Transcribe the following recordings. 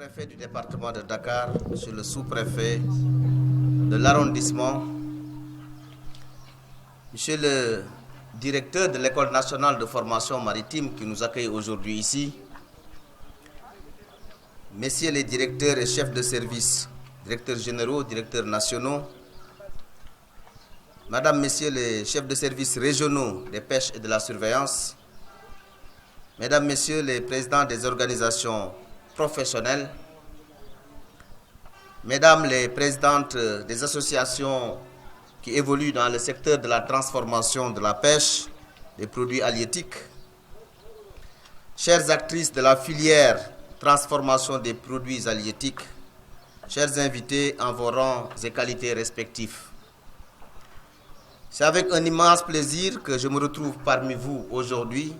préfet du département de Dakar, monsieur le sous-préfet de l'arrondissement, monsieur le directeur de l'École nationale de formation maritime qui nous accueille aujourd'hui ici, messieurs les directeurs et chefs de service, directeurs généraux, directeurs nationaux, mesdames, messieurs les chefs de service régionaux des pêches et de la surveillance, mesdames, messieurs les présidents des organisations professionnelles, mesdames les présidentes des associations qui évoluent dans le secteur de la transformation de la pêche, des produits halieutiques, chères actrices de la filière transformation des produits halieutiques, chers invités en vos rangs et qualités respectifs. C'est avec un immense plaisir que je me retrouve parmi vous aujourd'hui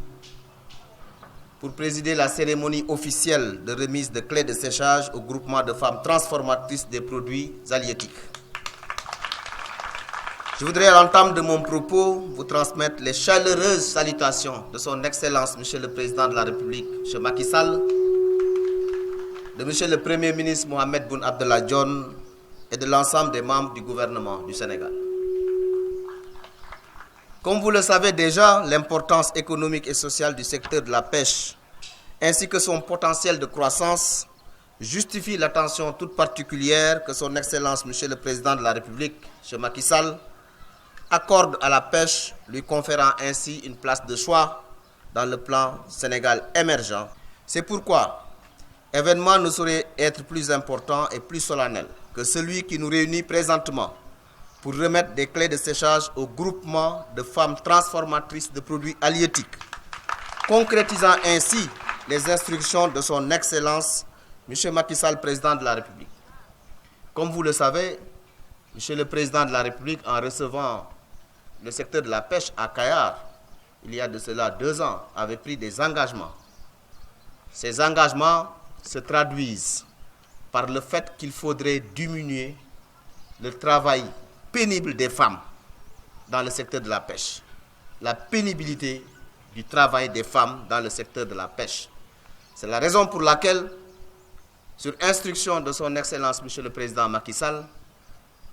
pour présider la cérémonie officielle de remise de clés de séchage au groupement de femmes transformatrices des produits halieutiques. Je voudrais à l'entame de mon propos vous transmettre les chaleureuses salutations de son Excellence, Monsieur le Président de la République, M. Macky Sall, de Monsieur le Premier ministre Mohamed Boun Abdallah Dionne et de l'ensemble des membres du gouvernement du Sénégal. Comme vous le savez déjà, l'importance économique et sociale du secteur de la pêche, ainsi que son potentiel de croissance, justifie l'attention toute particulière que son Excellence, Monsieur le Président de la République, M. Macky Sall, accorde à la pêche, lui conférant ainsi une place de choix dans le plan Sénégal émergent. C'est pourquoi l'événement ne saurait être plus important et plus solennel que celui qui nous réunit présentement pour remettre des clés de séchage au groupement de femmes transformatrices de produits halieutiques, concrétisant ainsi les instructions de son Excellence, M. Macky Sall, Président de la République. Comme vous le savez, M. le Président de la République, en recevant le secteur de la pêche à Kayar, il y a de cela 2 ans, avait pris des engagements. Ces engagements se traduisent par le fait qu'il faudrait diminuer le travail pénible des femmes dans le secteur de la pêche. La pénibilité du travail des femmes dans le secteur de la pêche. C'est la raison pour laquelle, sur instruction de son Excellence, M. le Président Macky Sall,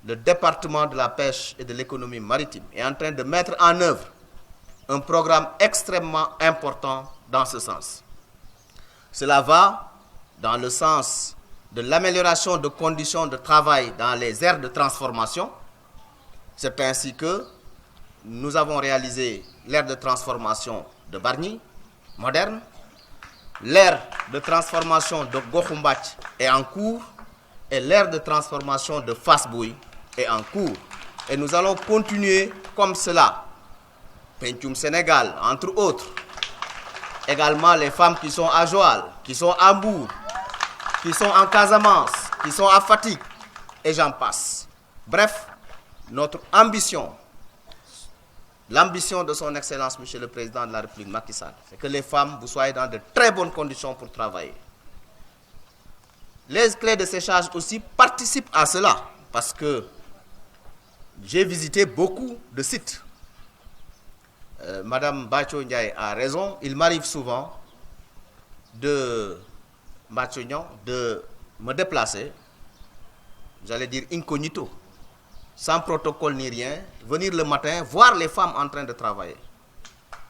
le département de la pêche et de l'économie maritime est en train de mettre en œuvre un programme extrêmement important dans ce sens. Cela va dans le sens de l'amélioration de conditions de travail dans les aires de transformation. C'est ainsi que nous avons réalisé l'aire de transformation de Bargny, moderne. L'aire de transformation de Gokhumbath est en cours et l'aire de transformation de Fass Boye est en cours. Et nous allons continuer comme cela. Pencum Sénégal, entre autres. Également les femmes qui sont à Joal, qui sont à Mbour, qui sont en Casamance, qui sont à Fatick, et j'en passe. Bref, notre ambition, l'ambition de son Excellence, Monsieur le Président de la République, Macky Sall, c'est que les femmes, vous soyez dans de très bonnes conditions pour travailler. Les clés de séchage aussi participent à cela, parce que j'ai visité beaucoup de sites. Madame Bacho Ndiaye a raison, il m'arrive souvent de me déplacer, j'allais dire incognito, sans protocole ni rien, venir le matin, voir les femmes en train de travailler.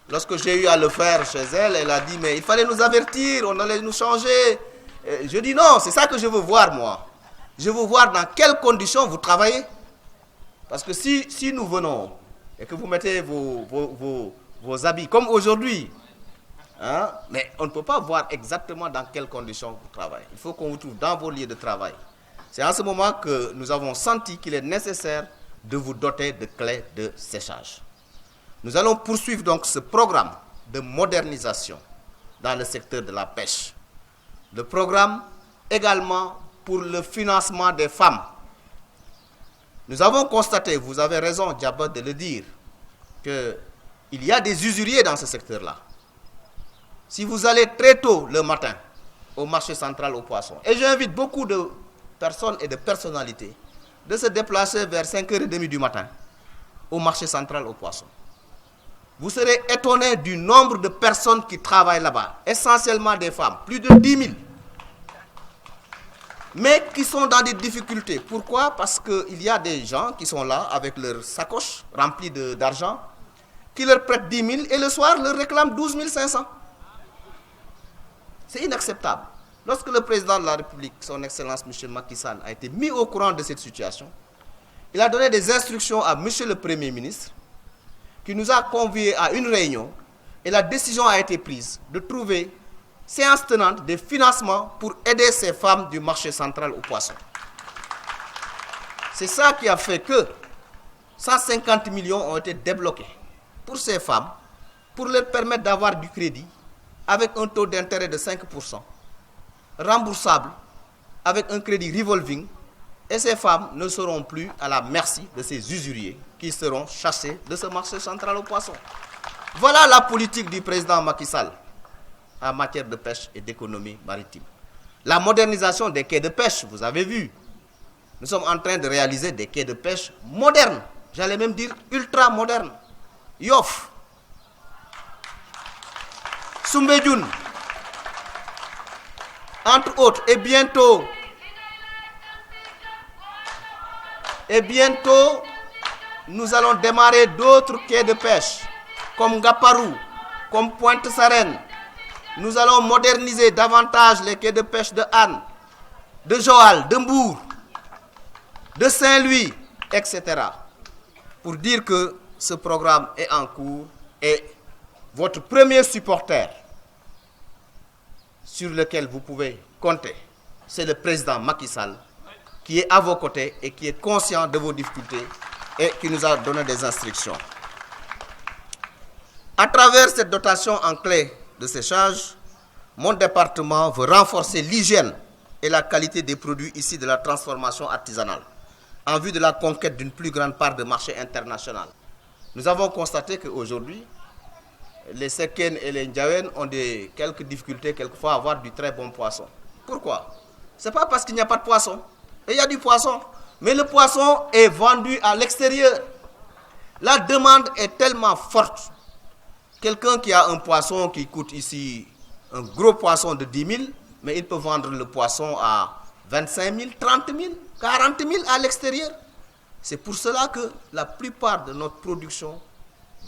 Lorsque j'ai eu à le faire chez elle, elle a dit, mais il fallait nous avertir, on allait nous changer. Je dis non, c'est ça que je veux voir moi. Je veux voir dans quelles conditions vous travaillez. Parce que si nous venons et que vous mettez vos habits comme aujourd'hui, hein, mais on ne peut pas voir exactement dans quelles conditions vous travaillez. Il faut qu'on vous trouve dans vos lieux de travail. C'est en ce moment que nous avons senti qu'il est nécessaire de vous doter de clés de séchage. Nous allons poursuivre donc ce programme de modernisation dans le secteur de la pêche. Le programme également pour le financement des femmes. Nous avons constaté, vous avez raison, Diaba, de le dire, qu'il y a des usuriers dans ce secteur-là. Si vous allez très tôt le matin au marché central aux poissons, et j'invite beaucoup de personnes et de personnalités de se déplacer vers 5h30 du matin au marché central aux poissons. Vous serez étonné du nombre de personnes qui travaillent là-bas, essentiellement des femmes, plus de 10 000. mais qui sont dans des difficultés. Pourquoi? Parce qu'il y a des gens qui sont là avec leurs sacoches remplies d'argent, qui leur prêtent 10 000 et le soir leur réclament 12 500. C'est inacceptable. Lorsque le président de la République, son Excellence M. Macky Sall, a été mis au courant de cette situation, il a donné des instructions à M. le Premier ministre, qui nous a conviés à une réunion, et la décision a été prise de trouver, séance tenante, des financements pour aider ces femmes du marché central aux poissons. C'est ça qui a fait que 150 millions ont été débloqués pour ces femmes, pour leur permettre d'avoir du crédit avec un taux d'intérêt de 5%, remboursable avec un crédit revolving, et ces femmes ne seront plus à la merci de ces usuriers qui seront chassés de ce marché central aux poissons. Voilà la politique du président Macky Sall en matière de pêche et d'économie maritime. La modernisation des quais de pêche, vous avez vu. Nous sommes en train de réaliser des quais de pêche modernes, j'allais même dire ultra modernes. Yoff, Soumbédioune, entre autres, et bientôt, nous allons démarrer d'autres quais de pêche, comme Gaparou, comme Pointe-Sarène. Nous allons moderniser davantage les quais de pêche de Anne, de Joal, de Mbour, de Saint-Louis, etc. Pour dire que ce programme est en cours et votre premier supporter sur lequel vous pouvez compter, c'est le président Macky Sall, qui est à vos côtés et qui est conscient de vos difficultés et qui nous a donné des instructions. À travers cette dotation en clé de séchage, mon département veut renforcer l'hygiène et la qualité des produits issus de la transformation artisanale en vue de la conquête d'une plus grande part de marché international. Nous avons constaté qu'aujourd'hui, les Seken et les Ndjawen ont quelques difficultés quelquefois à avoir du très bon poisson. Pourquoi? Ce n'est pas parce qu'il n'y a pas de poisson. Et il y a du poisson, mais le poisson est vendu à l'extérieur. La demande est tellement forte. Quelqu'un qui a un poisson qui coûte ici, un gros poisson de 10 000, mais il peut vendre le poisson à 25 000, 30 000, 40 000 à l'extérieur. C'est pour cela que la plupart de notre production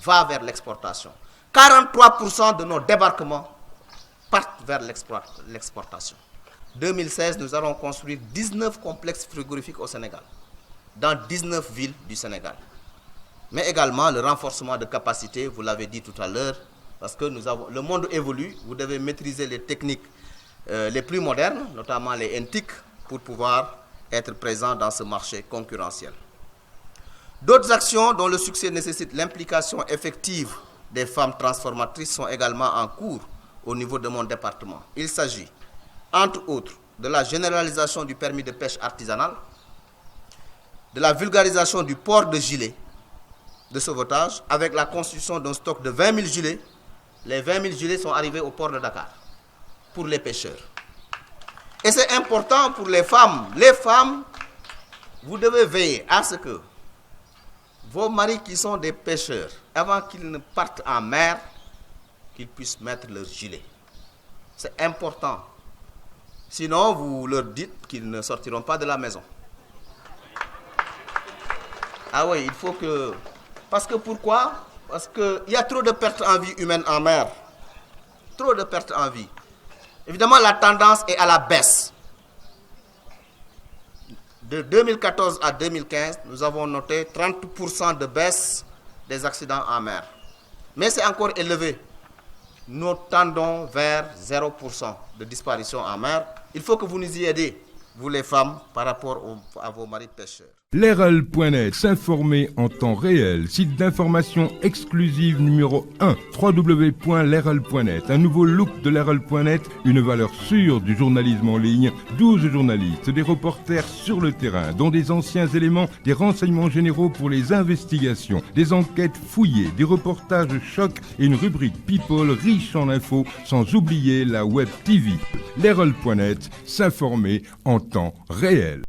va vers l'exportation. 43% de nos débarquements partent vers l'exportation. 2016, nous allons construire 19 complexes frigorifiques au Sénégal, dans 19 villes du Sénégal. Mais également le renforcement de capacité, vous l'avez dit tout à l'heure, parce que le monde évolue, vous devez maîtriser les techniques les plus modernes, notamment les NTIC, pour pouvoir être présent dans ce marché concurrentiel. D'autres actions dont le succès nécessite l'implication effective des femmes transformatrices sont également en cours au niveau de mon département. Il s'agit entre autres, de la généralisation du permis de pêche artisanal, de la vulgarisation du port de gilets de sauvetage, avec la construction d'un stock de 20 000 gilets. Les 20 000 gilets sont arrivés au port de Dakar pour les pêcheurs. Et c'est important pour les femmes. Les femmes, vous devez veiller à ce que vos maris qui sont des pêcheurs, avant qu'ils ne partent en mer, qu'ils puissent mettre leurs gilets. C'est important. Sinon, vous leur dites qu'ils ne sortiront pas de la maison. Ah oui, il faut que... Parce que pourquoi? Parce qu'il y a trop de pertes en vie humaine en mer. Trop de pertes en vie. Évidemment, la tendance est à la baisse. De 2014 à 2015, nous avons noté 30% de baisse des accidents en mer. Mais c'est encore élevé. Nous tendons vers 0% de disparition en mer. Il faut que vous nous y aidez, vous les femmes, par rapport à vos maris pêcheurs. Lerel.net, s'informer en temps réel. Site d'information exclusive numéro 1, www.lerel.net. Un nouveau look de Lerel.net, une valeur sûre du journalisme en ligne. 12 journalistes, des reporters sur le terrain, dont des anciens éléments, des renseignements généraux pour les investigations, des enquêtes fouillées, des reportages chocs et une rubrique People riche en infos, sans oublier la Web TV. Lerel.net, s'informer en temps réel.